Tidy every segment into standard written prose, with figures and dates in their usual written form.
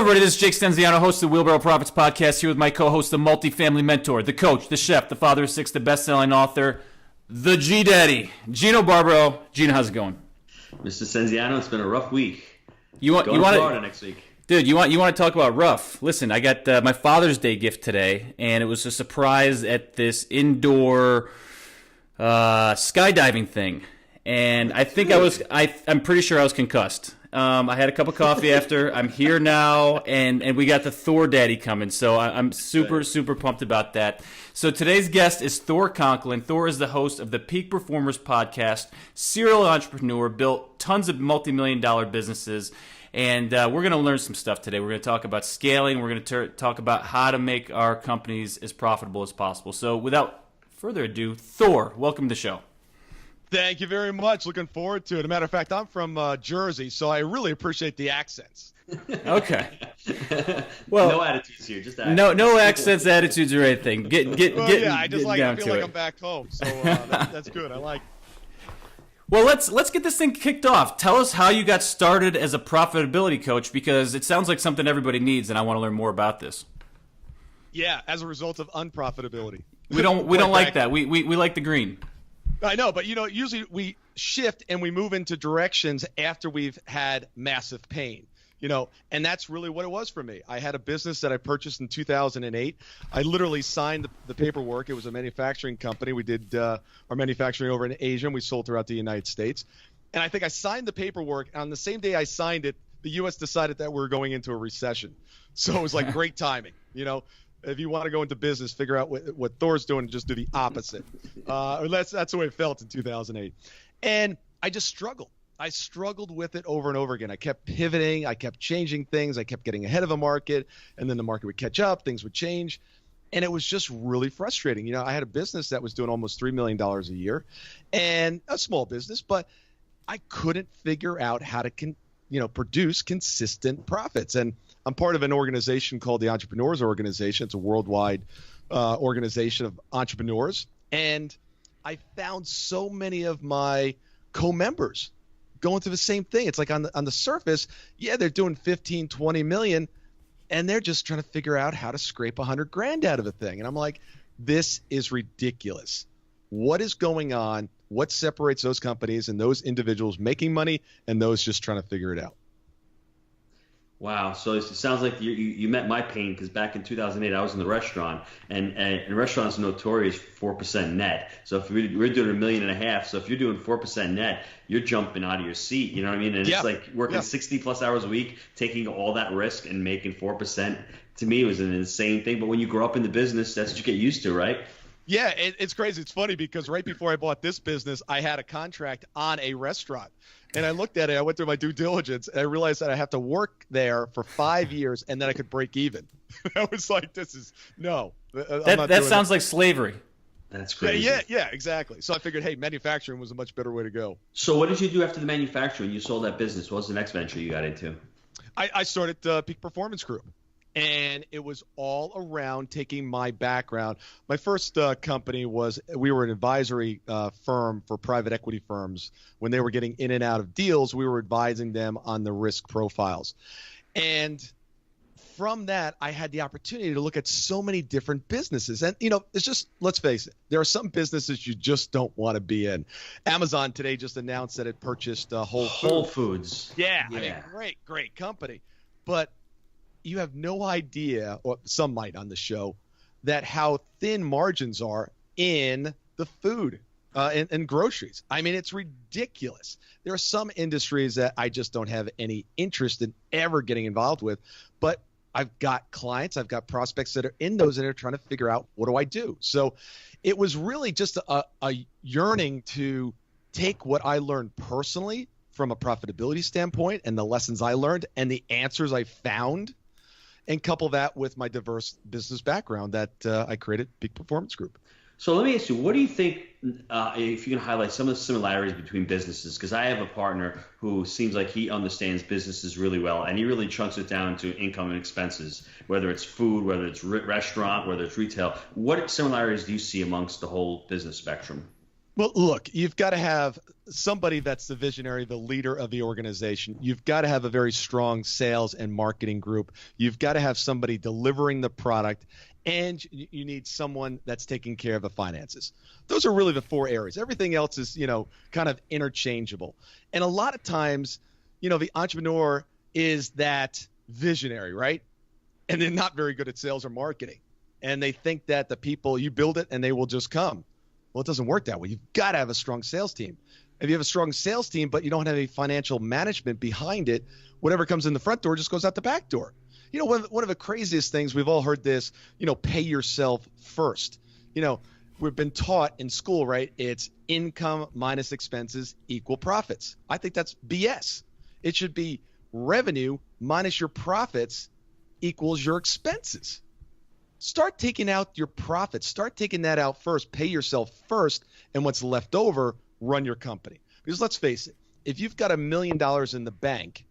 everybody. This is Jake Stenziano, host of the Wheelbarrow Profits Podcast, here with my co-host, the multifamily mentor, the coach, the chef, the father of six, the best-selling author, the G-Daddy, Gino Barbaro. Gino, how's it going? Mr. Stenziano, it's been a rough week. You want Florida next week. Dude, you want to talk about rough? Listen, I got my Father's Day gift today, and it was a surprise at this indoor skydiving thing. And I think I'm pretty sure I was concussed. I had a cup of coffee after. I'm here now, and we got the Thor Daddy coming. So I'm super pumped about that. So today's guest is Thor Conklin. Thor is the host of the Peak Performers podcast, serial entrepreneur, built tons of multi-million-dollar businesses. And we're going to learn some stuff today. We're going to talk about scaling. We're going to talk about how to make our companies as profitable as possible. So without further ado, Thor, welcome to the show. Thank you very much. Looking forward to it. As a matter of fact, I'm from Jersey, so I really appreciate the accents. Okay. Well, no attitudes here, just accents. No accents, attitudes, or anything. I feel like I'm back home, so that's good. I like it. Well, let's get this thing kicked off. Tell us how you got started as a profitability coach, because it sounds like something everybody needs, and I want to learn more about this. Yeah, as a result of unprofitability. We don't like that. We like the green. I know, but usually we shift and we move into directions after we've had massive pain, and that's really what it was for me. I had a business that I purchased in 2008. I literally signed the paperwork. It was a manufacturing company. We did our manufacturing over in Asia, and we sold throughout the United States. And I think I signed the paperwork. On the same day I signed it, the U.S. decided that we were going into a recession. So it was like great timing, If you want to go into business, figure out what Thor's doing and just do the opposite. That's the way it felt in 2008. And I just struggled. I struggled with it over and over again. I kept pivoting. I kept changing things. I kept getting ahead of a market, and then the market would catch up. Things would change. And it was just really frustrating. I had a business that was doing almost $3 million a year, and a small business, but I couldn't figure out how to produce consistent profits. And I'm part of an organization called the Entrepreneurs Organization. It's a worldwide organization of entrepreneurs. And I found so many of my co-members going through the same thing. It's like on the surface, yeah, they're doing 15, 20 million, and they're just trying to figure out how to scrape $100,000 out of a thing. And I'm like, this is ridiculous. What is going on? What separates those companies and those individuals making money and those just trying to figure it out? Wow. So it sounds like you met my pain, because back in 2008, I was in the restaurant, and restaurants are notorious for 4% net. So if we're doing $1.5 million, so if you're doing 4% net, you're jumping out of your seat. You know what I mean? And it's like working 60 plus hours a week, taking all that risk and making 4%. To me, it was an insane thing. But when you grow up in the business, that's what you get used to, right? Yeah, it's crazy. It's funny because right before I bought this business, I had a contract on a restaurant. And I looked at it, I went through my due diligence, and I realized that I have to work there for 5 years, and then I could break even. I was like, that sounds like slavery. That's crazy. Yeah, exactly. So I figured, hey, manufacturing was a much better way to go. So what did you do after the manufacturing? You sold that business. What was the next venture you got into? I started Peak Performance Group. And it was all around taking my background. My first company we were an advisory firm for private equity firms. When they were getting in and out of deals, we were advising them on the risk profiles. And from that, I had the opportunity to look at so many different businesses. And, it's just, let's face it, there are some businesses you just don't want to be in. Amazon today just announced that it purchased Whole Foods. Yeah. I mean, great company. But you have no idea, or some might on the show, that how thin margins are in the food and groceries. I mean, it's ridiculous. There are some industries that I just don't have any interest in ever getting involved with, but I've got clients, I've got prospects that are in those and are trying to figure out, what do I do? So it was really just a yearning to take what I learned personally from a profitability standpoint and the lessons I learned and the answers I found, and couple that with my diverse business background that I created Peak Performance Group. So let me ask you, what do you think, if you can highlight some of the similarities between businesses? Because I have a partner who seems like he understands businesses really well, and he really chunks it down to income and expenses, whether it's food, whether it's restaurant, whether it's retail. What similarities do you see amongst the whole business spectrum? Well, look, you've got to have somebody that's the visionary, the leader of the organization. You've got to have a very strong sales and marketing group. You've got to have somebody delivering the product, and you need someone that's taking care of the finances. Those are really the four areas. Everything else is, kind of interchangeable. And a lot of times, the entrepreneur is that visionary, right? And they're not very good at sales or marketing. And they think that the people, you build it and they will just come. Well, it doesn't work that way. You've got to have a strong sales team. If you have a strong sales team, but you don't have any financial management behind it, whatever comes in the front door just goes out the back door. One of the craziest things, we've all heard this, pay yourself first. We've been taught in school, right? It's income minus expenses equal profits. I think that's BS. It should be revenue minus your profits equals your expenses. Start taking out your profits. Start taking that out first. Pay yourself first, and what's left over, run your company. Because let's face it, if you've got $1 million in the bank,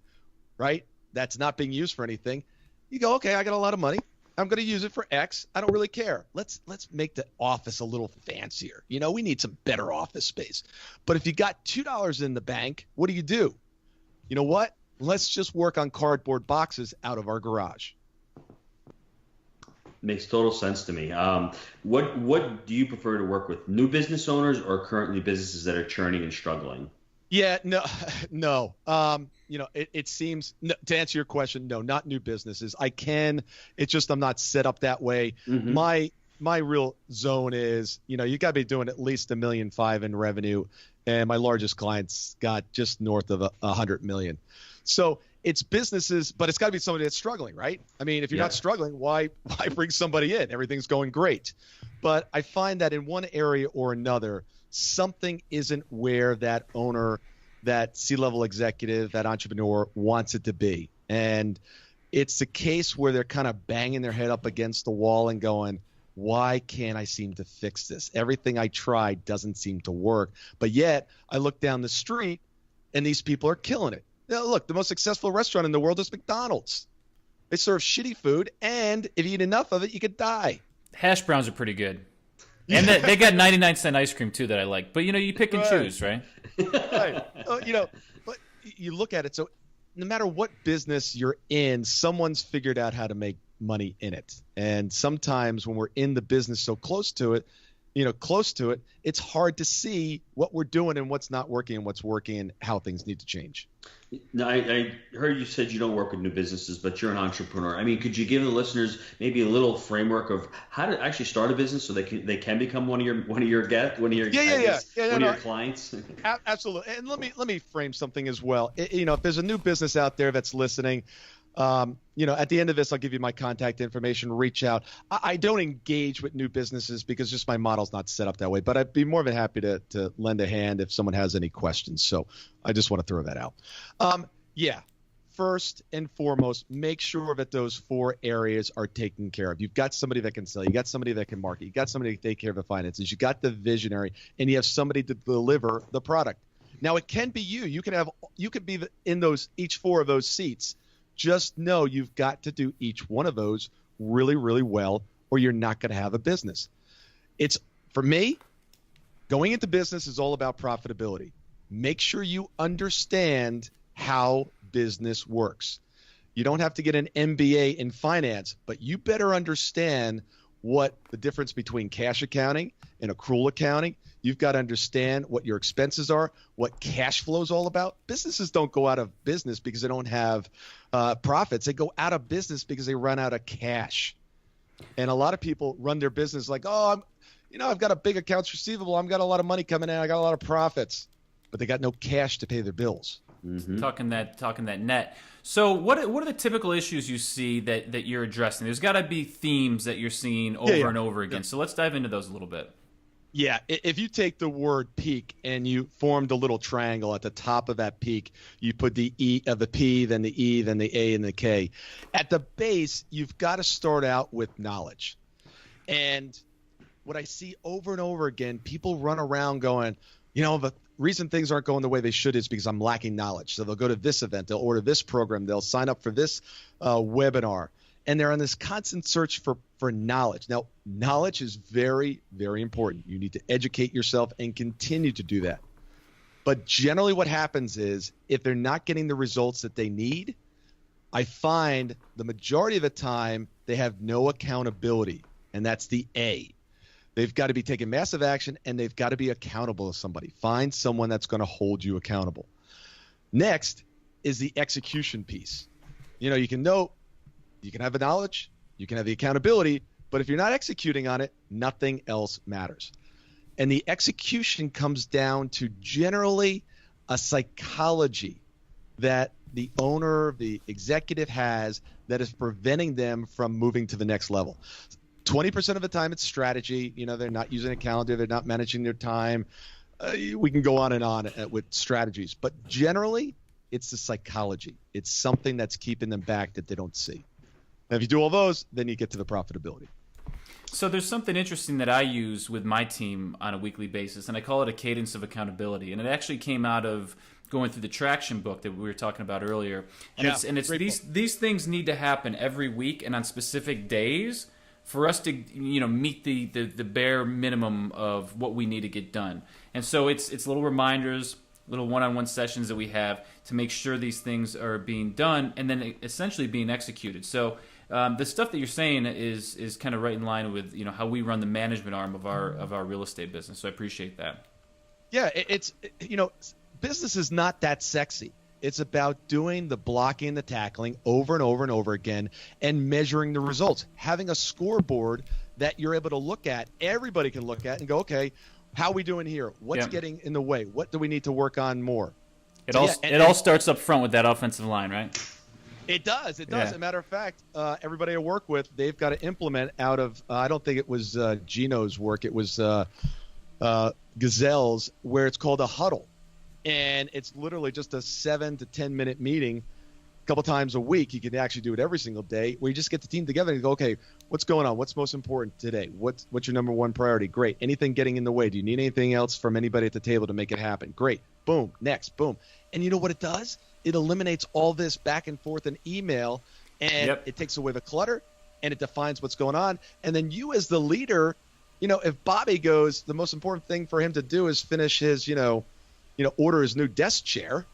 right, that's not being used for anything, you go, okay, I got a lot of money. I'm going to use it for X. I don't really care. Let's make the office a little fancier. We need some better office space. But if you got $2 in the bank, what do? You know what? Let's just work on cardboard boxes out of our garage. Makes total sense to me. What do you prefer to work with? New business owners or currently businesses that are churning and struggling? Yeah, no. It seems, to answer your question, no, not new businesses. It's just I'm not set up that way. Mm-hmm. My real zone is, you got to be doing at least $1.5 million in revenue, and my largest client's got just north of $100 million. So it's businesses, but it's got to be somebody that's struggling, right? I mean, if you're not struggling, why bring somebody in? Everything's going great. But I find that in one area or another, something isn't where that owner, that C-level executive, that entrepreneur wants it to be. And it's the case where they're kind of banging their head up against the wall and going, why can't I seem to fix this? Everything I tried doesn't seem to work. But yet I look down the street and these people are killing it. Now, look, the most successful restaurant in the world is McDonald's. They serve shitty food, and if you eat enough of it, you could die. Hash browns are pretty good. And they got 99-cent ice cream, too, that I like. But, you pick and choose, right? Right. But you look at it. So no matter what business you're in, someone's figured out how to make money in it. And sometimes when we're in the business so close to it, it's hard to see what we're doing and what's not working and what's working and how things need to change. Now, I heard you said you don't work with new businesses, but you're an entrepreneur. I mean, could you give the listeners maybe a little framework of how to actually start a business so they can become one of your clients? Absolutely. And let me frame something as well. If there's a new business out there that's listening, at the end of this, I'll give you my contact information. Reach out. I don't engage with new businesses because just my model's not set up that way. But I'd be more than happy to lend a hand if someone has any questions. So I just want to throw that out. First and foremost, make sure that those four areas are taken care of. You've got somebody that can sell. You got somebody that can market. You got somebody to take care of the finances. You got the visionary, and you have somebody to deliver the product. Now it can be you. You could be in each four of those seats. Just know you've got to do each one of those really, really well, or you're not going to have a business. For me, going into business is all about profitability. Make sure you understand how business works. You don't have to get an MBA in finance, but you better understand what the difference between cash accounting and accrual accounting. You've got to understand what your expenses are, what cash flow is all about. Businesses don't go out of business because they don't have profits. They go out of business because they run out of cash. And a lot of people run their business like, I've got a big accounts receivable. I've got a lot of money coming in. I got a lot of profits, but they got no cash to pay their bills. Mm-hmm. Talking that net. So what are the typical issues you see that you're addressing? There's got to be themes that you're seeing over and over again. Yeah. So let's dive into those a little bit. Yeah, if you take the word peak and you formed a little triangle at the top of that peak, you put the E of the P, then the E, then the A, and the K. At the base, you've got to start out with knowledge. And what I see over and over again, people run around going, the reason things aren't going the way they should is because I'm lacking knowledge. So they'll go to this event, they'll order this program, they'll sign up for this webinar. and they're on this constant search for knowledge. Now, knowledge is very, very important. You need to educate yourself and continue to do that. But generally what happens is if they're not getting the results that they need, I find the majority of the time they have no accountability, and that's the A. They've got to be taking massive action, and they've got to be accountable to somebody. Find someone that's going to hold you accountable. Next is the execution piece. You can have the knowledge, you can have the accountability, but if you're not executing on it, nothing else matters. And the execution comes down to generally a psychology that the owner, the executive has that is preventing them from moving to the next level. 20% of the time it's strategy. They're not using a calendar. They're not managing their time. We can go on and on with strategies. But generally, it's the psychology. It's something that's keeping them back that they don't see. And if you do all those, then you get to the profitability. So there's something interesting that I use with my team on a weekly basis, and I call it a cadence of accountability. And it actually came out of going through the traction book that we were talking about earlier. And it's these things need to happen every week and on specific days for us to meet the bare minimum of what we need to get done. And so it's little reminders, little one-on-one sessions that we have to make sure these things are being done and then essentially being executed. So the stuff that you're saying is kind of right in line with how we run the management arm of our real estate business. So I appreciate that. Yeah, business is not that sexy. It's about doing the blocking and the tackling over and over and over again and measuring the results. Having a scoreboard that you're able to look at, everybody can look at and go, okay, how are we doing here? What's getting in the way? What do we need to work on more? It all starts up front with that offensive line, right? It does. It does. Yeah. As a matter of fact, everybody I work with, they've got to implement out of I don't think it was Gino's work. It was Gazelle's, where it's called a huddle. And it's literally just a 7 to 10 minute meeting a couple times a week. You can actually do it every single day where you just get the team together and go, okay, what's going on? What's most important today? What's your number one priority? Great. Anything getting in the way? Do you need anything else from anybody at the table to make it happen? Great. Boom. Next. Boom. And you know what it does? It eliminates all this back and forth in email, and it takes away the clutter, and it defines what's going on. And then you as the leader, if Bobby goes, the most important thing for him to do is finish his, order his new desk chair.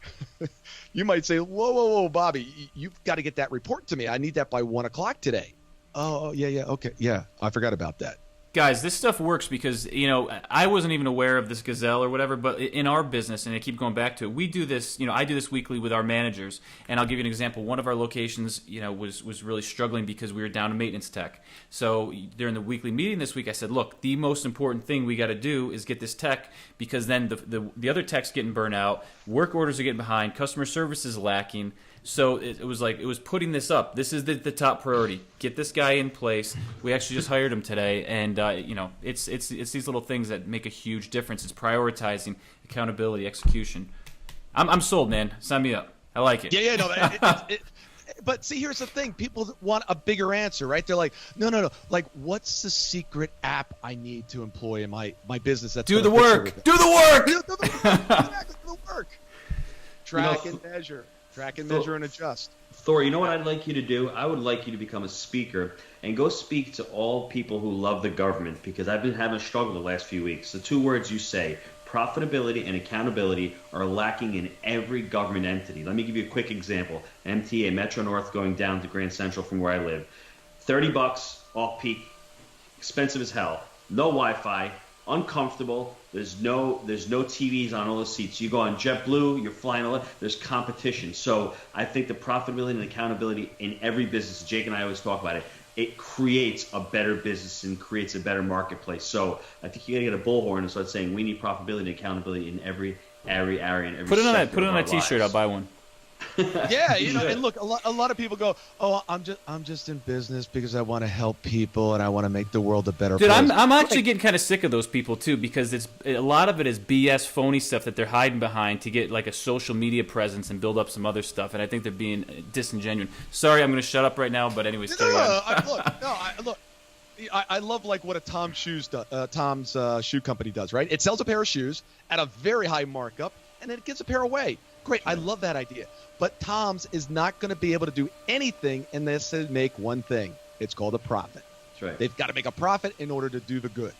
You might say, whoa, Bobby, you've got to get that report to me. I need that by 1:00 today. Oh, yeah. Okay. Yeah. I forgot about that. Guys, this stuff works because, I wasn't even aware of this Gazelle or whatever, but in our business, and I keep going back to it, we do this, I do this weekly with our managers, and I'll give you an example. One of our locations, was really struggling because we were down to maintenance tech. So during the weekly meeting this week, I said, look, the most important thing we got to do is get this tech, because then the other tech's getting burnt out, work orders are getting behind, customer service is lacking. So it was putting this up. This is the top priority. Get this guy in place. We actually just hired him today, and it's these little things that make a huge difference. It's prioritizing, accountability, execution. I'm sold, man. Sign me up. I like it. Yeah. No, but see, here's the thing. People want a bigger answer, right? They're like, no. Like, what's the secret app I need to employ in my business? That's do the work. Do the work. Exactly, do the work. Track and measure. Track and measure and adjust. Thor, you know what I'd like you to do? I would like you to become a speaker and go speak to all people who love the government, because I've been having a struggle the last few weeks. The two words you say, profitability and accountability, are lacking in every government entity. Let me give you a quick example. MTA, Metro North, going down to Grand Central from where I live. $30 off peak, expensive as hell. No Wi-Fi, uncomfortable. There's no TVs on all the seats. You go on JetBlue, you're flying a lot. There's competition. So I think the profitability and accountability in every business, Jake and I always talk about it, it creates a better business and creates a better marketplace. So I think you got to get a bullhorn and start saying we need profitability and accountability in every area and every Put it sector on a T-shirt. I'll buy one. Yeah, and look, a lot of people go, "Oh, I'm just in business because I want to help people and I want to make the world a better place." Dude, I'm actually getting kind of sick of those people too, because a lot of it is BS, phony stuff that they're hiding behind to get like a social media presence and build up some other stuff, and I think they're being disingenuous. Sorry, I'm going to shut up right now, but anyways, carry on. I love like what a Tom's shoe company does, right? It sells a pair of shoes at a very high markup, and then it gives a pair away. Great. I love that idea. But Tom's is not going to be able to do anything unless they make one thing. It's called a profit. That's right. They've got to make a profit in order to do the good.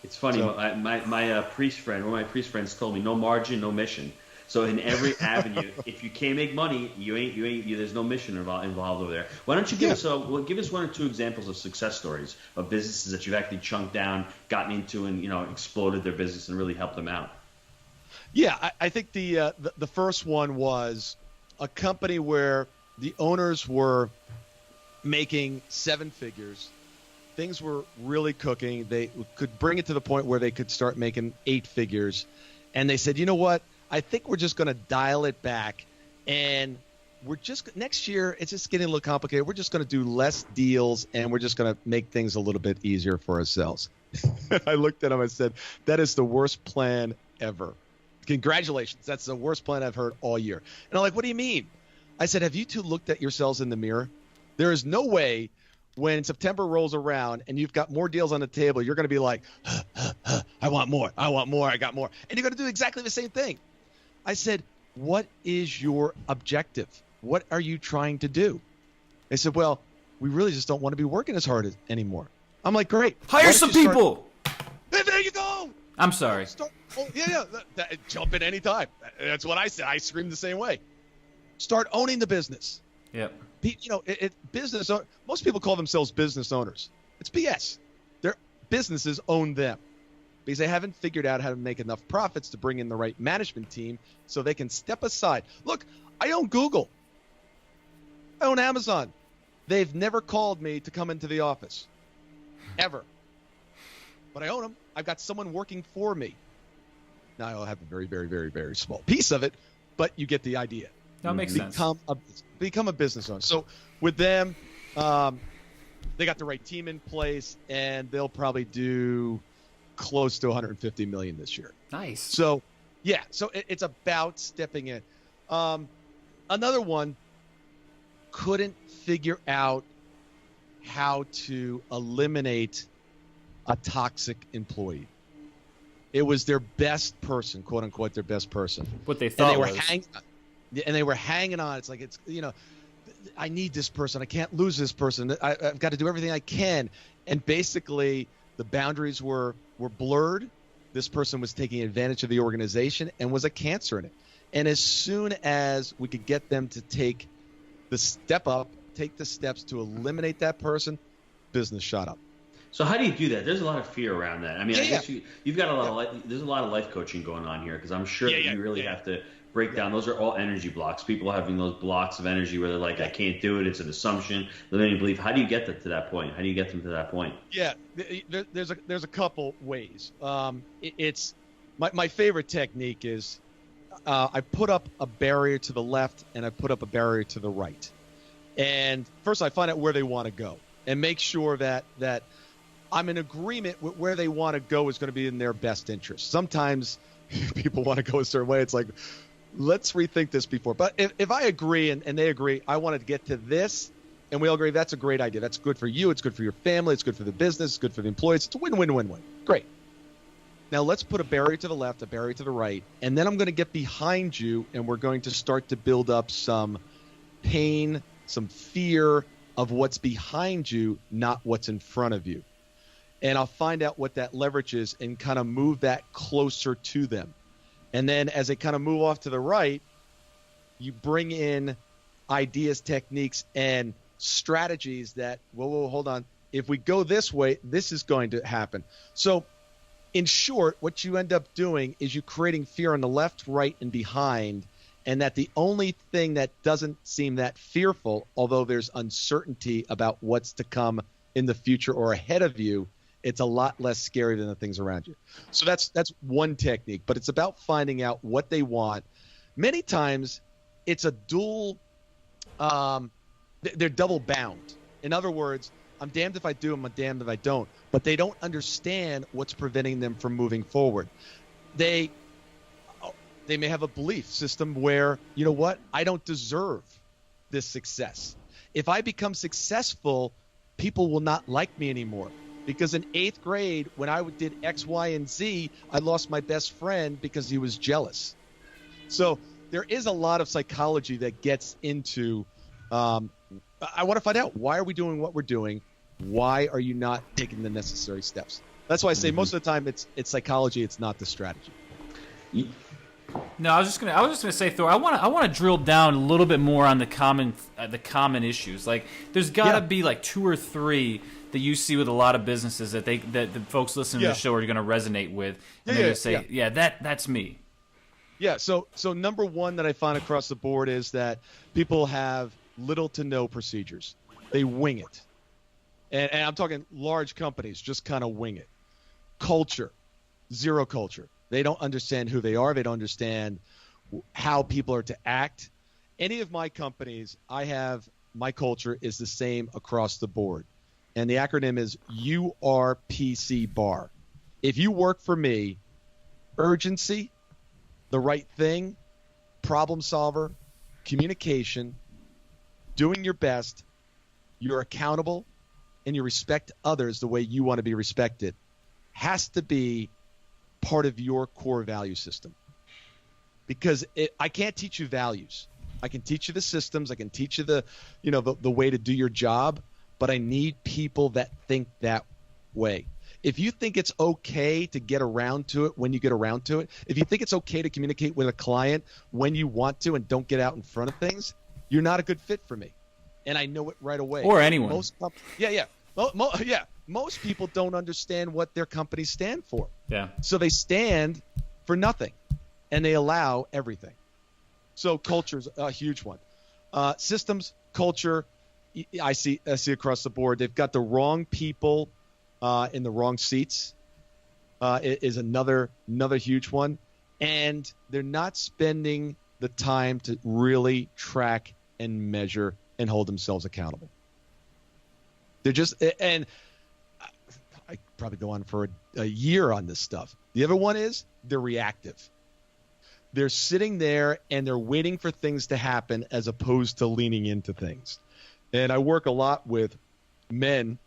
It's funny. So- My priest friend, one of my priest friends, told me no margin, no mission. So in every avenue, if you can't make money, there's no mission involved over there. Why don't you give us one or two examples of success stories of businesses that you've actually chunked down, gotten into, and exploded their business and really helped them out. Yeah, I think the first one was a company where the owners were making 7 figures. Things were really cooking. They could bring it to the point where they could start making 8 figures. And they said, you know what? I think we're just going to dial it back. And next year, it's just getting a little complicated. We're just going to do less deals, and we're just going to make things a little bit easier for ourselves. I looked at them, I said, that is the worst plan ever. Congratulations. That's the worst plan I've heard all year. And I'm like, what do you mean? I said, have you two looked at yourselves in the mirror? There is no way when September rolls around and you've got more deals on the table, you're going to be like, I want more. I got more. And you're going to do exactly the same thing. I said, what is your objective? What are you trying to do? They said, well, we really just don't want to be working as hard anymore. I'm like, great. Hire some people. Hey, there you go. I'm sorry. Jump in anytime. That's what I said. I screamed the same way. Start owning the business. Yep. Business. Most people call themselves business owners. It's BS. Their businesses own them because they haven't figured out how to make enough profits to bring in the right management team so they can step aside. Look, I own Google. I own Amazon. They've never called me to come into the office. Ever. But I own them. I've got someone working for me. Now I'll have a very, very, very, very small piece of it, but you get the idea. That makes sense. Become a business owner. So with them, they got the right team in place, and they'll probably do close to 150 million this year. Nice. So, yeah. So it's about stepping in. Another one couldn't figure out how to eliminate a toxic employee. It was their best person, quote unquote, their best person. What they thought they were hanging on. It's like, I need this person. I can't lose this person. I've got to do everything I can. And basically, the boundaries were blurred. This person was taking advantage of the organization and was a cancer in it. And as soon as we could get them to take the steps to eliminate that person, business shot up. So how do you do that? There's a lot of fear around that. I mean, I guess you've got a lot of there's a lot of life coaching going on here because I'm sure that you really have to break down. Those are all energy blocks. People having those blocks of energy where they're like, I can't do it. It's an assumption. Limiting belief. How do you get them to that point? How do you get them to that point? Yeah, there's a couple ways. It's my favorite technique is I put up a barrier to the left and I put up a barrier to the right. And first I find out where they want to go and make sure that I'm in agreement with where they want to go is going to be in their best interest. Sometimes people want to go a certain way. It's like, let's rethink this before. But if I agree and they agree, I wanted to get to this, and we all agree that's a great idea. That's good for you. It's good for your family. It's good for the business. It's good for the employees. It's a win-win-win-win. Great. Now let's put a barrier to the left, a barrier to the right, and then I'm going to get behind you, and we're going to start to build up some pain, some fear of what's behind you, not what's in front of you. And I'll find out what that leverage is and kind of move that closer to them. And then as they kind of move off to the right, you bring in ideas, techniques, and strategies that, whoa, hold on. If we go this way, this is going to happen. So in short, what you end up doing is you creating fear on the left, right, and behind, and that the only thing that doesn't seem that fearful, although there's uncertainty about what's to come in the future or ahead of you, it's a lot less scary than the things around you. So that's one technique, but it's about finding out what they want. Many times it's a dual, they're double bound. In other words, I'm damned if I do, I'm damned if I don't, but they don't understand what's preventing them from moving forward. They may have a belief system where, you know what, I don't deserve this success. If I become successful, people will not like me anymore. Because in 8th grade, when I did X, Y, and Z, I lost my best friend because he was jealous. So there is a lot of psychology that gets into. I want to find out, why are we doing what we're doing? Why are you not taking the necessary steps? That's why I say most of the time it's psychology. It's not the strategy. No, I was just gonna say, Thor. I want to drill down a little bit more on the common issues. Like, there's got to be like 2 or 3 that you see with a lot of businesses that the folks listening to the show are going to resonate with, and they're going to say, that's me. Yeah. So number one that I find across the board is that people have little to no procedures. They wing it, and I'm talking large companies just kind of wing it. Culture, zero culture. They don't understand who they are. They don't understand how people are to act. Any of my companies, my culture is the same across the board. And the acronym is URPC bar. If you work for me, urgency, the right thing, problem solver, communication, doing your best, you're accountable, and you respect others the way you want to be respected, has to be part of your core value system. Because I can't teach you values. I can teach you the systems. I can teach you the way to do your job, but I need people that think that way. If you think it's okay to get around to it when you get around to it, if you think it's okay to communicate with a client when you want to and don't get out in front of things, you're not a good fit for me. And I know it right away. Or anyone. Most people don't understand what their companies stand for. Yeah. So they stand for nothing, and they allow everything. So culture's a huge one. Systems, culture, I see across the board. They've got the wrong people in the wrong seats. Is another huge one, and they're not spending the time to really track and measure and hold themselves accountable. They're just and. I probably go on for a year on this stuff. The other one is they're reactive. They're sitting there and they're waiting for things to happen as opposed to leaning into things. And I work a lot with men.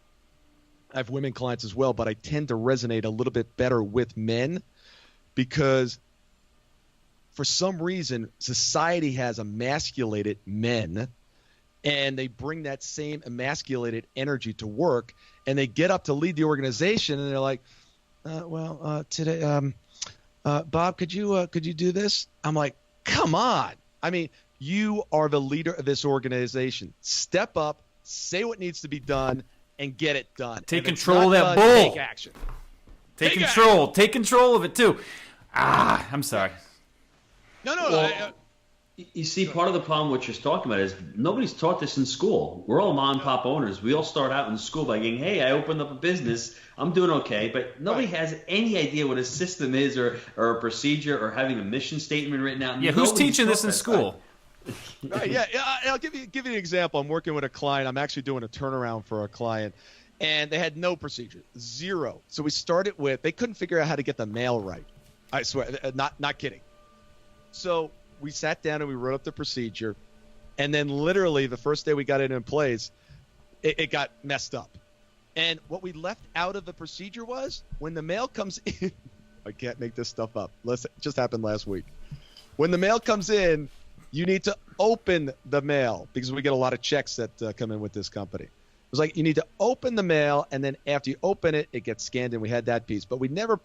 I have women clients as well, but I tend to resonate a little bit better with men because for some reason society has emasculated men, and they bring that same emasculated energy to work, and they get up to lead the organization, and they're like, today, Bob, could you do this? I'm like, come on. I mean, you are the leader of this organization. Step up, say what needs to be done, and get it done. Take control of that bull. Take action. Take control. Take control of it too. I'm sorry. No. You see, part of the problem what you're talking about is nobody's taught this in school. We're all mom and pop owners. We all start out in school by going, hey, I opened up a business. I'm doing okay. But nobody has any idea what a system is or a procedure or having a mission statement written out. Yeah, who's teaching this in school? Right, yeah. I'll give you an example. I'm working with a client. I'm actually doing a turnaround for a client, and they had no procedure, zero. So we started with, they couldn't figure out how to get the mail right. I swear, not kidding. So we sat down and we wrote up the procedure, and then literally the first day we got it in place, it got messed up. And what we left out of the procedure was when the mail comes in, I can't make this stuff up. It just happened last week. When the mail comes in, you need to open the mail because we get a lot of checks that come in with this company. It was like you need to open the mail, and then after you open it, it gets scanned, and we had that piece. But we never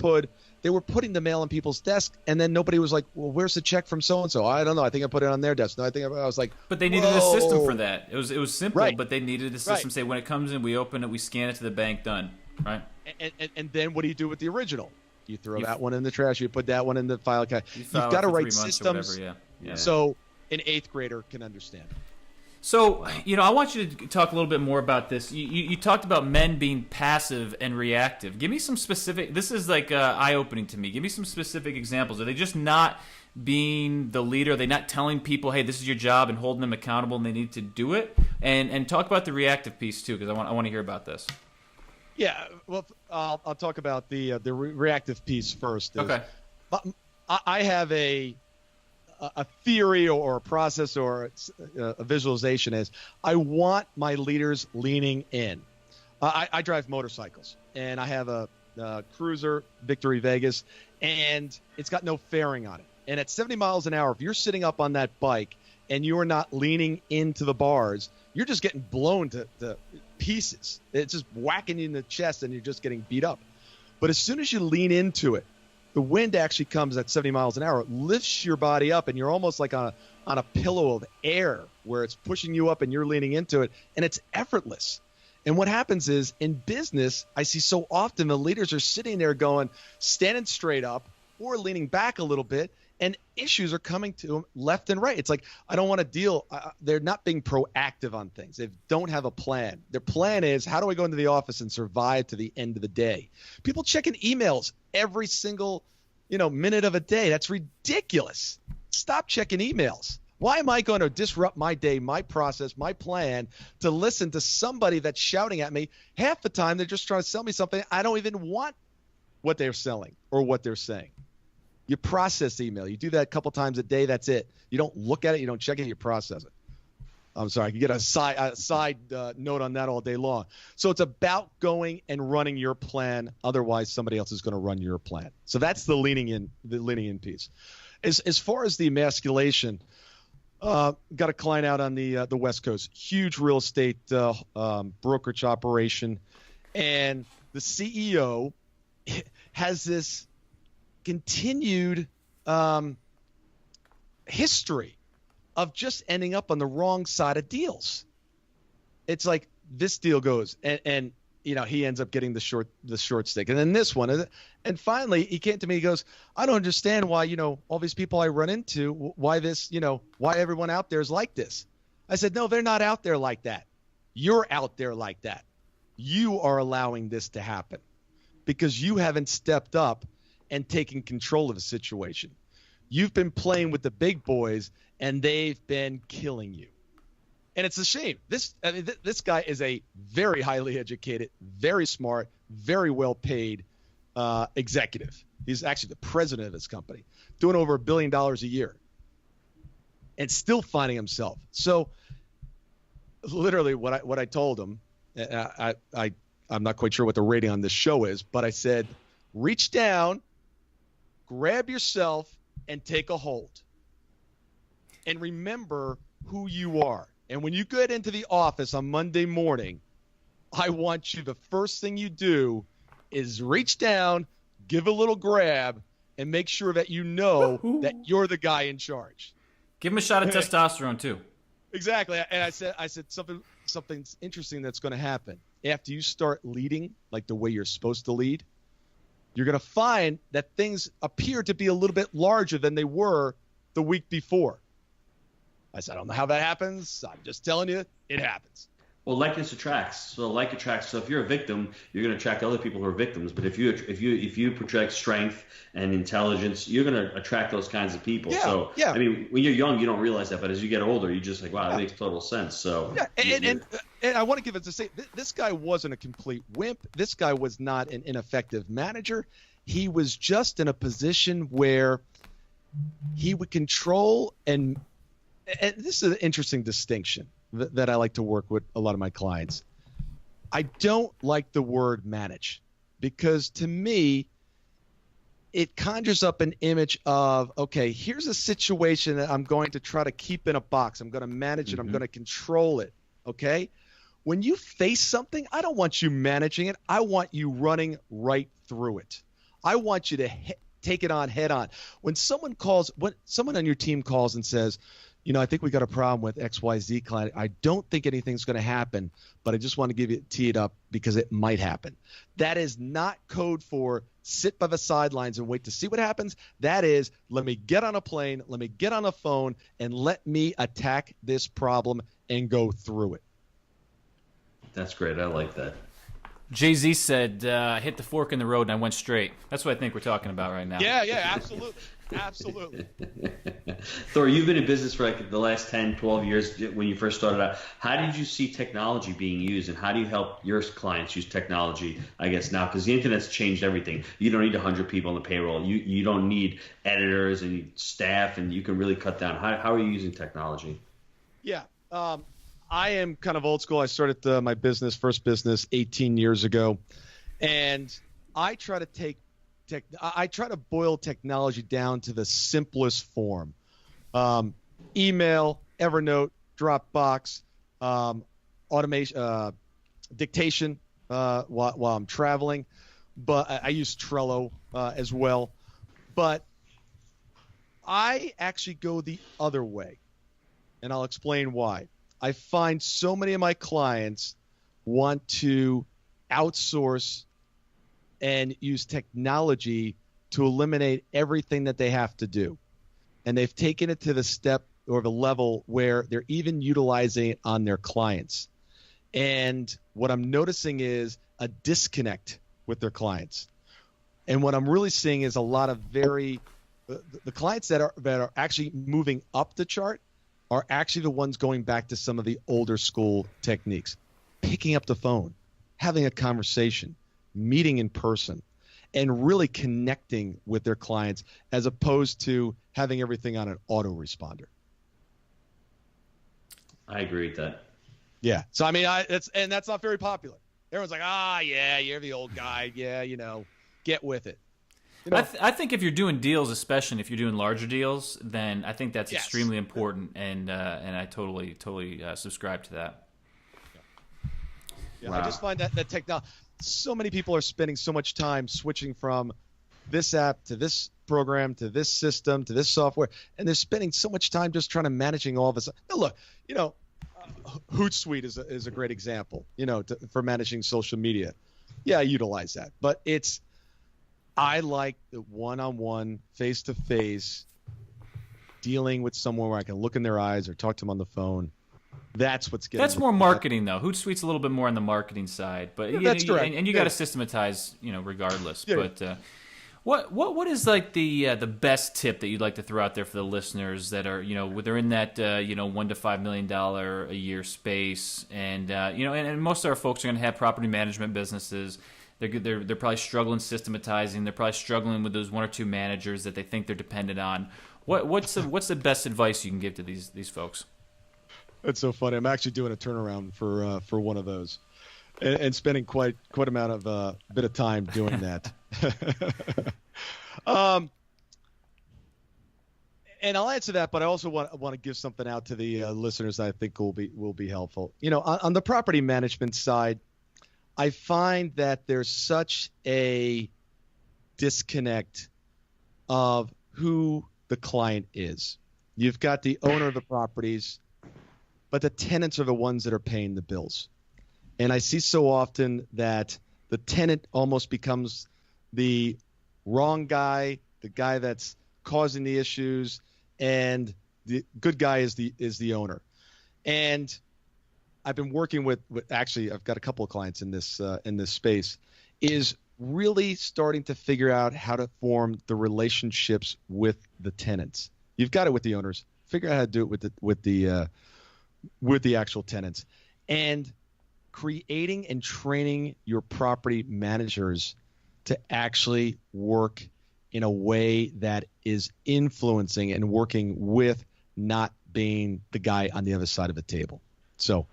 they were putting the mail on people's desk, and then nobody was like, well, where's the check from so-and-so? I don't know. I think I put it on their desk. No, I was like, but they needed a system for that. It was simple, right. But they needed a system. Say when it comes in, we open it, we scan it to the bank, done. Right. And then what do you do with the original? You throw that one in the trash. You put that one in the file cabinet. You've got to write systems yeah. So an 8th grader can understand. So, I want you to talk a little bit more about this. You talked about men being passive and reactive. Give me some specific – this is like eye-opening to me. Give me some specific examples. Are they just not being the leader? Are they not telling people, hey, this is your job and holding them accountable and they need to do it? And talk about the reactive piece too, because I want to hear about this. Yeah, well, I'll talk about the reactive piece first. Okay. I have a theory or a process or a visualization is I want my leaders leaning in. I drive motorcycles, and I have a Cruiser Victory Vegas, and it's got no fairing on it. And at 70 miles an hour, if you're sitting up on that bike and you're not leaning into the bars, you're just getting blown to pieces. It's just whacking you in the chest and you're just getting beat up. But as soon as you lean into it, the wind actually comes at 70 miles an hour. It lifts your body up, and you're almost like on a pillow of air where it's pushing you up and you're leaning into it, and it's effortless. And what happens is in business, I see so often the leaders are sitting there standing straight up or leaning back a little bit, and issues are coming to them left and right. It's like, I don't want to deal. They're not being proactive on things. They don't have a plan. Their plan is, how do I go into the office and survive to the end of the day? People checking emails every single, minute of a day. That's ridiculous. Stop checking emails. Why am I going to disrupt my day, my process, my plan to listen to somebody that's shouting at me? Half the time, they're just trying to sell me something. I don't even want what they're selling or what they're saying. You process email. You do that a couple times a day. That's it. You don't look at it. You don't check it. You process it. I'm sorry. I could get a side note on that all day long. So it's about going and running your plan. Otherwise, somebody else is going to run your plan. So that's the leaning in piece. As far as the emasculation, got a client out on the West Coast, huge real estate brokerage operation, and the CEO has this continued history of just ending up on the wrong side of deals. It's like this deal goes and he ends up getting the short stick, and then this one, and finally he came to me. He goes, I don't understand why all these people I run into, why everyone out there is like this. I said, no, they're not out there like that. You're out there like that. You are allowing this to happen because you haven't stepped up and taking control of the situation. You've been playing with the big boys, and they've been killing you. And it's a shame. This guy is a very highly educated, very smart, very well-paid executive. He's actually the president of his company, doing over $1 billion a year, and still finding himself. So, literally, what I told him, I'm not quite sure what the rating on this show is, but I said, reach down, grab yourself, and take a hold. And remember who you are. And when you get into the office on Monday morning, I want you, the first thing you do is reach down, give a little grab, and make sure that you know that you're the guy in charge. Give him a shot of testosterone too. Exactly. And I said something's interesting that's going to happen. After you start leading like the way you're supposed to lead, you're going to find that things appear to be a little bit larger than they were the week before. I said, I don't know how that happens. I'm just telling you, it happens. Well, likeness attracts. So like attracts. So if you're a victim, you're going to attract other people who are victims. But if you project strength and intelligence, you're going to attract those kinds of people. Yeah, so yeah. I mean, when you're young, you don't realize that, but as you get older, you're just like, wow, that makes total sense. So yeah, and I want to give it to say this guy wasn't a complete wimp. This guy was not an ineffective manager. He was just in a position where he would control and this is an interesting distinction that I like to work with a lot of my clients. I don't like the word manage because to me, it conjures up an image of, okay, here's a situation that I'm going to try to keep in a box. I'm going to manage it. I'm going to control it. Okay. When you face something, I don't want you managing it. I want you running right through it. I want you to take it on head on. When someone on your team calls and says, I think we got a problem with XYZ client. I don't think anything's going to happen, but I just want to tee it up because it might happen. That is not code for sit by the sidelines and wait to see what happens. That is, let me get on a plane, let me get on a phone, and let me attack this problem and go through it. That's great. I like that. Jay-Z said, I hit the fork in the road and I went straight. That's what I think we're talking about right now. Yeah, absolutely. Absolutely. Thor, you've been in business for like the last 10, 12 years when you first started out. How did you see technology being used, and how do you help your clients use technology, I guess, now? Because the internet's changed everything. You don't need 100 people on the payroll. You don't need editors and staff, and you can really cut down. How are you using technology? Yeah. I am kind of old school. I started my first business 18 years ago, and I try to take I try to boil technology down to the simplest form. Email, Evernote, Dropbox, automation, dictation while I'm traveling. But I use Trello as well. But I actually go the other way, and I'll explain why. I find so many of my clients want to outsource and use technology to eliminate everything that they have to do. And they've taken it to the step or the level where they're even utilizing it on their clients. And what I'm noticing is a disconnect with their clients. And what I'm really seeing is a lot of the clients that are actually moving up the chart are actually the ones going back to some of the older school techniques, picking up the phone, having a conversation, meeting in person, and really connecting with their clients as opposed to having everything on an autoresponder. I agree with that. Yeah. So, I mean, that's not very popular. Everyone's like, yeah, you're the old guy. Yeah, get with it. I think if you're doing deals, especially if you're doing larger deals, then I think that's extremely important, and I totally subscribe to that. Yeah, Wow. I just find that technology. So many people are spending so much time switching from this app to this program to this system to this software, and they're spending so much time just trying to managing all of this. Now, look, Hootsuite is a great example. For managing social media. Yeah, I utilize that, but I like the one-on-one, face-to-face dealing with someone where I can look in their eyes or talk to them on the phone. That's what's getting. That's more marketing, though. Hootsuite's a little bit more on the marketing side, but that's correct. And you got to systematize, regardless. Yeah. But what is like the best tip that you'd like to throw out there for the listeners that are they're in that $1 to $5 million a year space, and and most of our folks are going to have property management businesses. They're probably struggling systematizing. They're probably struggling with those one or two managers that they think they're dependent on. What's the best advice you can give to these folks? That's so funny. I'm actually doing a turnaround for one of those, and spending quite amount of bit of time doing that. And I'll answer that, but I also want to give something out to the listeners that I think will be helpful. On the property management side, I find that there's such a disconnect of who the client is. You've got the owner of the properties, but the tenants are the ones that are paying the bills. And I see so often that the tenant almost becomes the wrong guy, the guy that's causing the issues, and the good guy is the owner. And I've been working with actually, I've got a couple of clients in this space, is really starting to figure out how to form the relationships with the tenants. You've got it with the owners. Figure out how to do it with the actual tenants, and creating and training your property managers to actually work in a way that is influencing and working with, not being the guy on the other side of the table. So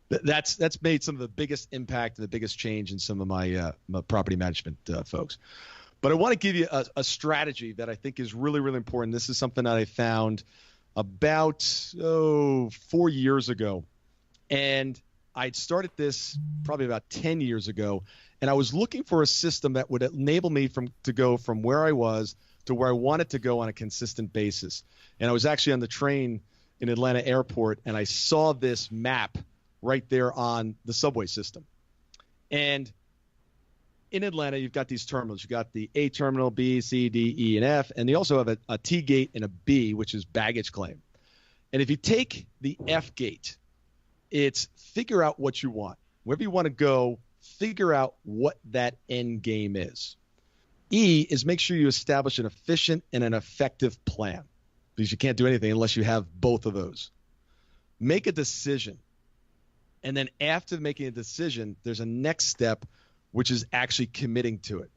that's made some of the biggest impact and the biggest change in some of my property management folks. But I want to give you a strategy that I think is really, really important. This is something that I found about 4 years ago, and I'd started this probably about 10 years ago, and I was looking for a system that would enable me to go from where I was to where I wanted to go on a consistent basis. And I was actually on the train in Atlanta airport, and I saw this map right there on the subway system. And in Atlanta, you've got these terminals. You've got the A terminal, B, C, D, E, and F, and they also have a T gate and a B, which is baggage claim. And if you take the F gate, it's figure out what you want. Wherever you want to go, figure out what that end game is. E is make sure you establish an efficient and an effective plan, because you can't do anything unless you have both of those. Make a decision. And then after making a decision, there's a next step, which is actually committing to it.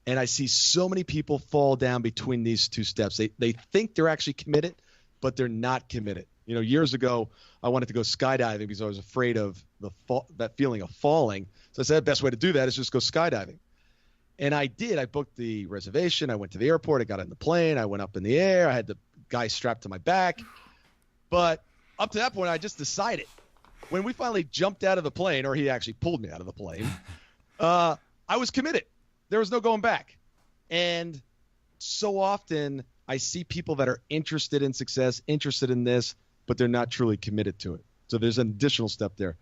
And I see so many people fall down between these two steps. They think they're actually committed, but they're not committed. Years ago, I wanted to go skydiving because I was afraid of that feeling of falling. So I said the best way to do that is just go skydiving. And I did. I booked the reservation. I went to the airport. I got on the plane. I went up in the air. I had the guy strapped to my back. But up to that point, I just decided. When we finally jumped out of the plane, or he actually pulled me out of the plane, I was committed. There was no going back. And so often I see people that are interested in success, interested in this, but they're not truly committed to it. So there's an additional step there.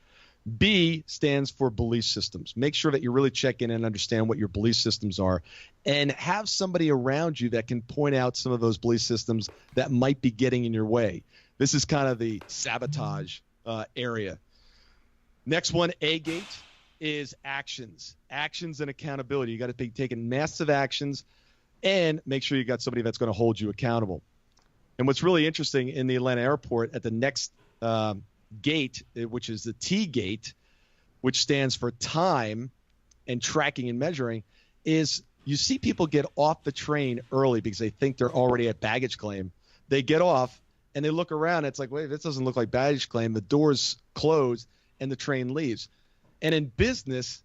B stands for belief systems. Make sure that you really check in and understand what your belief systems are, and have somebody around you that can point out some of those belief systems that might be getting in your way. This is kind of the sabotage area. Next one, A gate, is actions. Actions and accountability. You got to be taking massive actions, and make sure you got somebody that's going to hold you accountable. And what's really interesting in the Atlanta airport, at the next gate, which is the T gate, which stands for time and tracking and measuring, is you see people get off the train early because they think they're already at baggage claim. They get off and they look around. It's like, wait, this doesn't look like baggage claim. The doors close and the train leaves. And in business,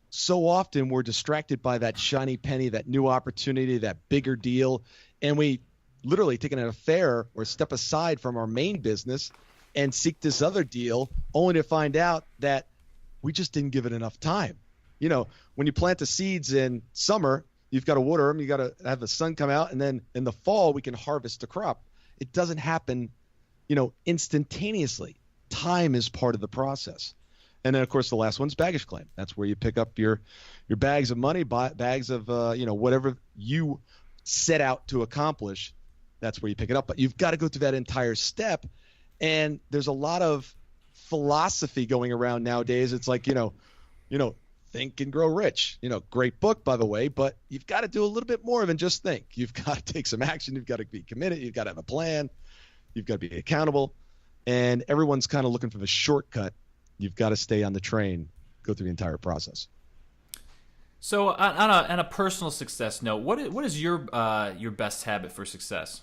so often we're distracted by that shiny penny, that new opportunity, that bigger deal. And we literally take an affair or step aside from our main business and seek this other deal, only to find out that we just didn't give it enough time. You know, when you plant the seeds in summer, you've got to water them, you got to have the sun come out, and then in the fall we can harvest the crop. It doesn't happen, instantaneously. Time is part of the process. And then, of course, the last one's baggage claim. That's where you pick up your bags of money, bags of whatever you set out to accomplish. That's where you pick it up. But you've got to go through that entire step. And there's a lot of philosophy going around nowadays. It's like, Think and Grow Rich. Great book, by the way, but you've got to do a little bit more than just think. You've got to take some action. You've got to be committed. You've got to have a plan. You've got to be accountable. And everyone's kind of looking for the shortcut. You've got to stay on the train, go through the entire process. So on a personal success note, what is your best habit for success?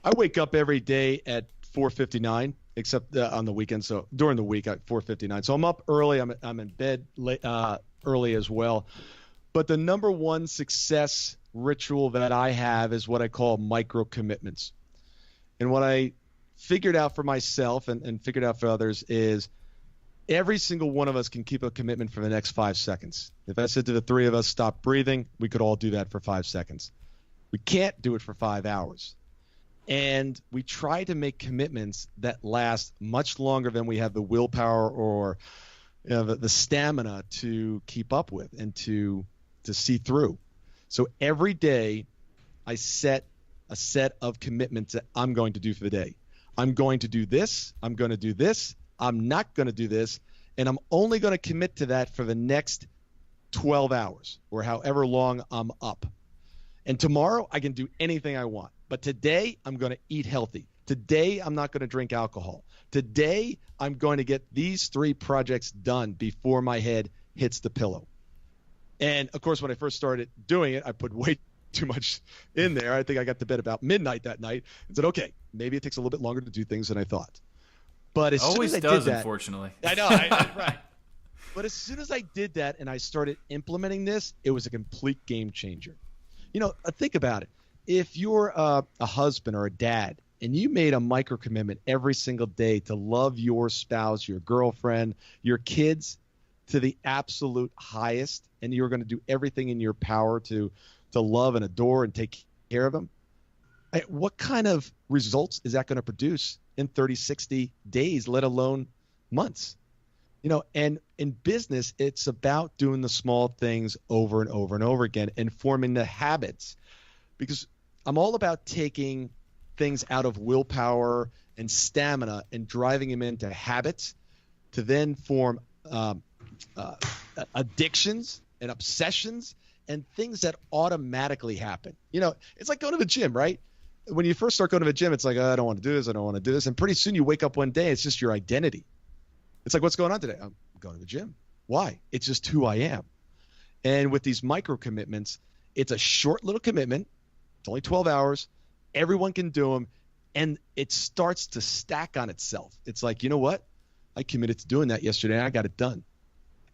I wake up every day at 4:59, except on the weekend. So during the week at 4:59. So I'm up early. I'm in bed late, early as well. But the number one success ritual that I have is what I call micro commitments. And what I figured out for myself and figured out for others is every single one of us can keep a commitment for the next 5 seconds. If I said to the three of us, stop breathing, we could all do that for 5 seconds. We can't do it for 5 hours. And we try to make commitments that last much longer than we have the willpower or the stamina to keep up with and to see through. So every day I set a set of commitments that I'm going to do for the day. I'm going to do this. I'm going to do this. I'm not going to do this. And I'm only going to commit to that for the next 12 hours or however long I'm up. And tomorrow I can do anything I want. But today I'm going to eat healthy. Today I'm not going to drink alcohol. Today I'm going to get these 3 projects done before my head hits the pillow. And of course, when I first started doing it, I put way too much in there. I think I got to bed about midnight that night and said, okay, maybe it takes a little bit longer to do things than I thought. But as soon as I did that, unfortunately. I know, right. But as soon as I did that and I started implementing this, it was a complete game changer. Think about it. If you're a husband or a dad and you made a micro commitment every single day to love your spouse, your girlfriend, your kids to the absolute highest, and you're going to do everything in your power to love and adore and take care of them, what kind of results is that going to produce in 30, 60 days, let alone months? And in business, it's about doing the small things over and over and over again and forming the habits, because I'm all about taking things out of willpower and stamina and driving them into habits to then form addictions and obsessions and things that automatically happen. It's like going to the gym, right? When you first start going to the gym, it's like, oh, I don't want to do this. I don't want to do this. And pretty soon you wake up one day, it's just your identity. It's like, what's going on today? I'm going to the gym. Why? It's just who I am. And with these micro commitments, it's a short little commitment. It's only 12 hours. Everyone can do them. And it starts to stack on itself. It's like, you know what? I committed to doing that yesterday and I got it done.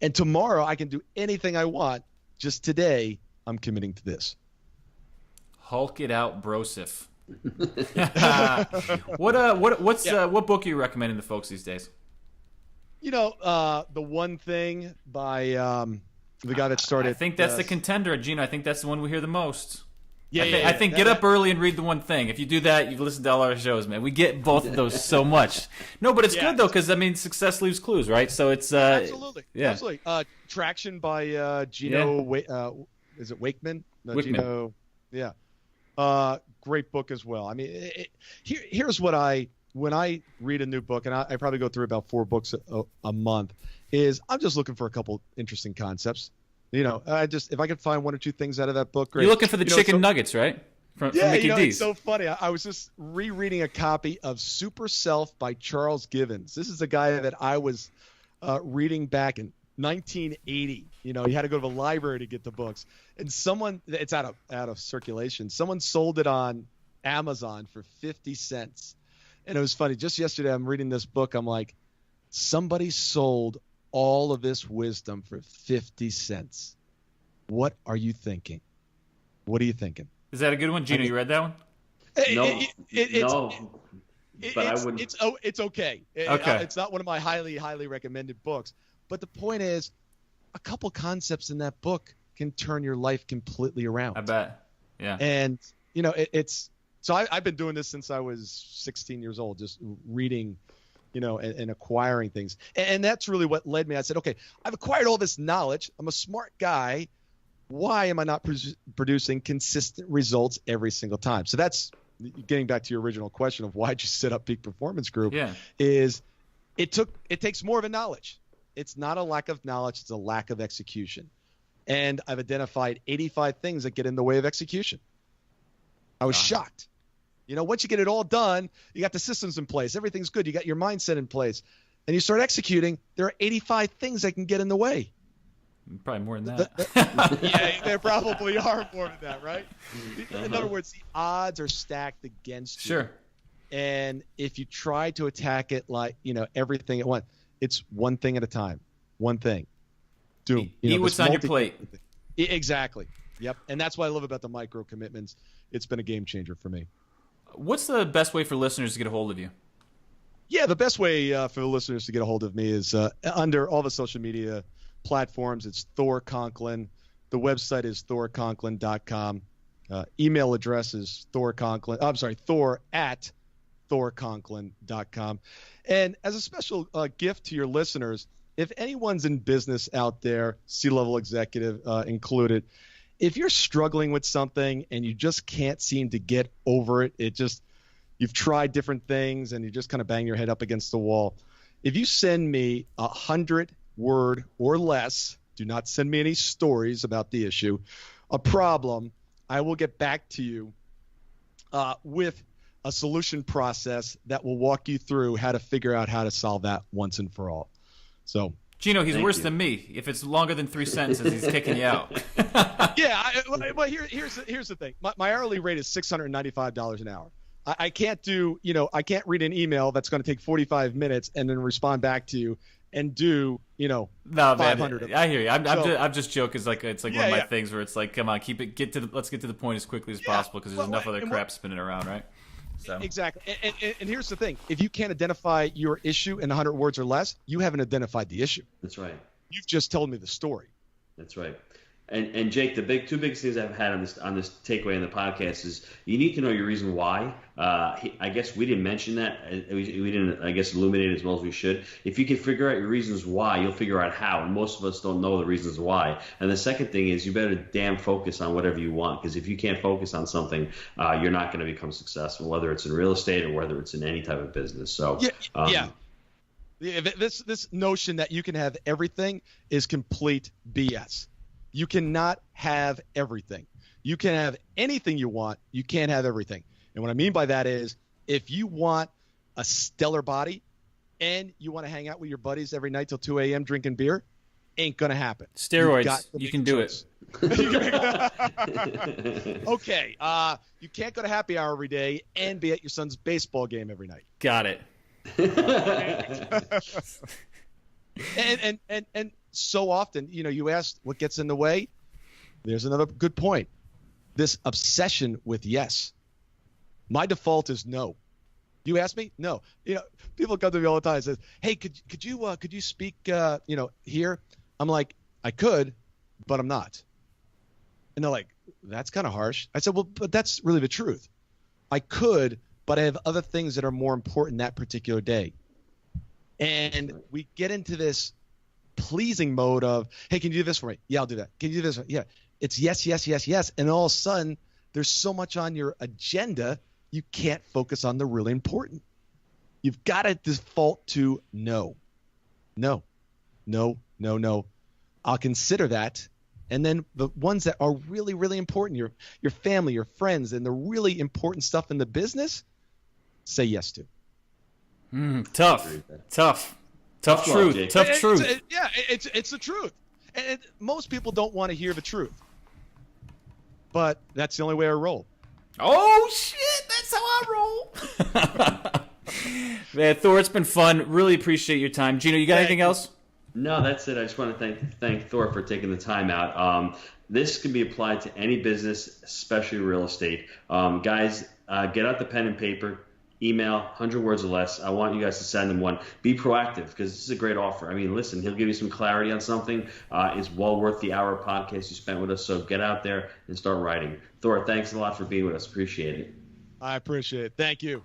And tomorrow I can do anything I want just today, I'm committing to this. Hulk it out, brosif. What book are you recommending to folks these days? The One Thing by the guy that started. I think that's the contender, Gino. I think that's the one we hear the most. Yeah, I think Get Up Early and Read the One Thing. If you do that, you've listened to all our shows, man. We get both of those so much. No, but it's good though, because success leaves clues, right? So it's absolutely. Traction by Gino. Is it Wakeman? No, Wickman. Gino. Yeah. Great book as well. I mean, here's what when I read a new book, and I probably go through about 4 books a month, is I'm just looking for a couple interesting concepts. If I could find 1 or 2 things out of that book, great. You're looking for the chicken nuggets, right? From Mickey D's. It's so funny. I was just rereading a copy of Super Self by Charles Givens. This is a guy that I was reading back in 1980. You had to go to the library to get the books, and it's out of circulation. Someone sold it on Amazon for 50 cents, and it was funny. Just yesterday, I'm reading this book. I'm like, somebody sold all of this wisdom for 50 cents. What are you thinking? What are you thinking? Is that a good one, Gino? You read that one? No, but I wouldn't. It's okay. It's not one of my highly recommended books. But the point is, a couple concepts in that book can turn your life completely around. I bet. Yeah. And so I've been doing this since I was 16 years old, just reading, and acquiring things. And that's really what led me. I said, okay, I've acquired all this knowledge. I'm a smart guy. Why am I not producing consistent results every single time? So that's getting back to your original question of why'd you set up Peak Performance Group. Yeah. Is it takes more of a knowledge. It's not a lack of knowledge. It's a lack of execution. And I've identified 85 things that get in the way of execution. I was shocked. Once you get it all done, you got the systems in place. Everything's good. You got your mindset in place. And you start executing, there are 85 things that can get in the way. Probably more than that. Yeah, there probably are more than that, right? In other words, the odds are stacked against you. Sure. And if you try to attack it like, everything at once, it's one thing at a time. One thing. Doom. Eat what's on your plate. Exactly. Yep. And that's what I love about the micro commitments. It's been a game changer for me. What's the best way for listeners to get a hold of you? Yeah, the best way for the listeners to get a hold of me is under all the social media platforms. It's Thor Conklin. The website is thorconklin.com. Email address is Thor at thorconklin.com. And as a special gift to your listeners, if anyone's in business out there, C-level executive included, if you're struggling with something and you just can't seem to get over it, you've tried different things and you just kind of bang your head up against the wall. If you send me 100-word or less, do not send me any stories about the issue, a problem, I will get back to you with a solution process that will walk you through how to figure out how to solve that once and for all. So, Gino, he's worse than me. If it's longer than 3 sentences, he's kicking you out. Yeah, here's the thing. My hourly rate is $695 an hour. I can't I can't read an email that's going to take 45 minutes and then respond back to you and do, no, 500 man, I hear you. I'm just joking. It's like one of my things where it's like, come on, let's get to the point as quickly as possible because there's enough other crap spinning around, right? So. Exactly. And here's the thing. If you can't identify your issue in 100 words or less, you haven't identified the issue. That's right. You've just told me the story. That's right. And Jake, the two biggest things I've had on this takeaway in the podcast is you need to know your reason why. I guess we didn't mention that. We didn't, I guess, illuminate it as well as we should. If you can figure out your reasons why, you'll figure out how. And most of us don't know the reasons why. And the second thing is you better damn focus on whatever you want, because if you can't focus on something, you're not going to become successful, whether it's in real estate or whether it's in any type of business. So This notion that you can have everything is complete BS. You cannot have everything. You can have anything you want. You can't have everything. And what I mean by that is if you want a stellar body and you want to hang out with your buddies every night till 2 a.m. drinking beer, ain't going to happen. Steroids. You can do it. Okay. You can't go to happy hour every day and be at your son's baseball game every night. Got it. And so often, you asked what gets in the way. There's another good point. This obsession with yes. My default is no. You ask me? No. People come to me all the time and says, "Hey, could you speak here?" I'm like, "I could, but I'm not." And they're like, "That's kind of harsh." I said, "Well, but that's really the truth. I could, but I have other things that are more important that particular day." And we get into this pleasing mode of, "Hey, can you do this for me?" "Yeah, I'll do that." "Can you do this?" "Yeah." It's yes, yes, yes, yes. And all of a sudden, there's so much on your agenda, you can't focus on the really important. You've got to default to no. No, no, no, no. I'll consider that. And then the ones that are really, really important, your family, your friends, and the really important stuff in the business, say yes to. Tough truth. It's the truth. And most people don't want to hear the truth. But that's the only way I roll. Oh, shit. That's how I roll. Man, Thor, it's been fun. Really appreciate your time. Gino, you got anything else? No, that's it. I just want to thank Thor for taking the time out. This can be applied to any business, especially real estate. Guys, get out the pen and paper. Email, 100 words or less. I want you guys to send him one. Be proactive, because this is a great offer. I mean, listen, he'll give you some clarity on something. It's well worth the hour podcast you spent with us, so get out there and start writing. Thor, thanks a lot for being with us. Appreciate it. I appreciate it. Thank you.